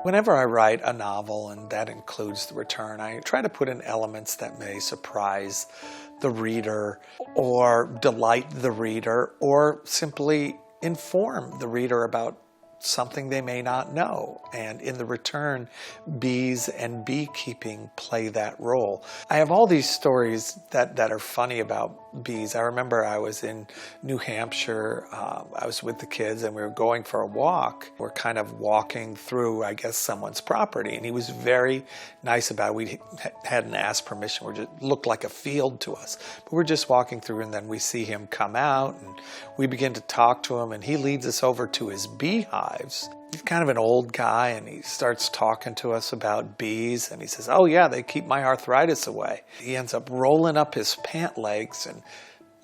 Whenever I write a novel, and that includes The Return, I try to put in elements that may surprise the reader or delight the reader or simply inform the reader about something they may not know. And in The Return, bees and beekeeping play that role. I have all these stories that are funny about bees. I remember I was in New Hampshire. I was with the kids and we were going for a walk. We're kind of walking through, I guess, someone's property, and he was very nice about it. We hadn't asked permission. We just looked like a field to us. But we're just walking through, and then we see him come out and we begin to talk to him, and he leads us over to his beehives. He's kind of an old guy, and he starts talking to us about bees, and he says, oh yeah, they keep my arthritis away. He ends up rolling up his pant legs and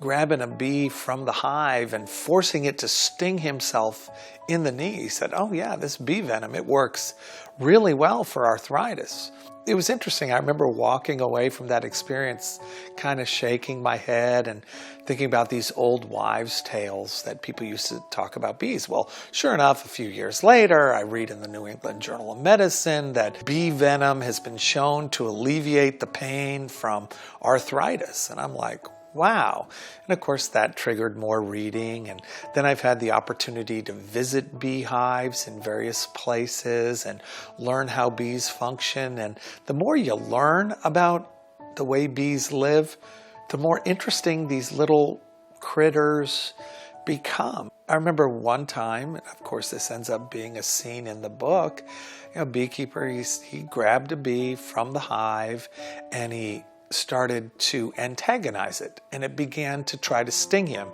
grabbing a bee from the hive and forcing it to sting himself in the knee. He said, oh yeah, this bee venom, it works really well for arthritis. It was interesting. I remember walking away from that experience kind of shaking my head and thinking about these old wives' tales that people used to talk about bees. Well, sure enough, a few years later, I read in the New England Journal of Medicine that bee venom has been shown to alleviate the pain from arthritis. And I'm like, wow. And of course that triggered more reading, and then I've had the opportunity to visit beehives in various places and learn how bees function. And the more you learn about the way bees live, the more interesting these little critters become. I remember one time, and of course this ends up being a scene in the book, a beekeeper, he grabbed a bee from the hive and he started to antagonize it, and it began to try to sting him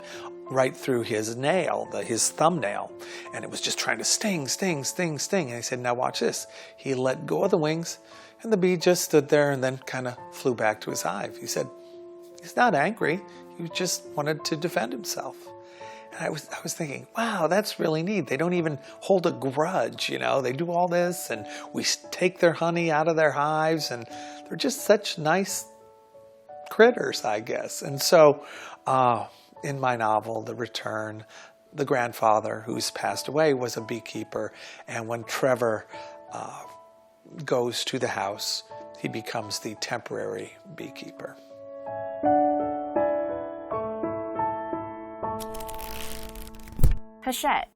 right through his nail, his thumbnail, and it was just trying to sting. And he said, now watch this. He let go of the wings, and the bee just stood there and then kind of flew back to his hive. He said, he's not angry, he just wanted to defend himself. And I was thinking, wow, that's really neat. They don't even hold a grudge, you know. They do all this, and we take their honey out of their hives, and they're just such nice critters, I guess. And so in my novel, The Return, the grandfather who's passed away was a beekeeper, and when Trevor goes to the house, he becomes the temporary beekeeper. Hachette.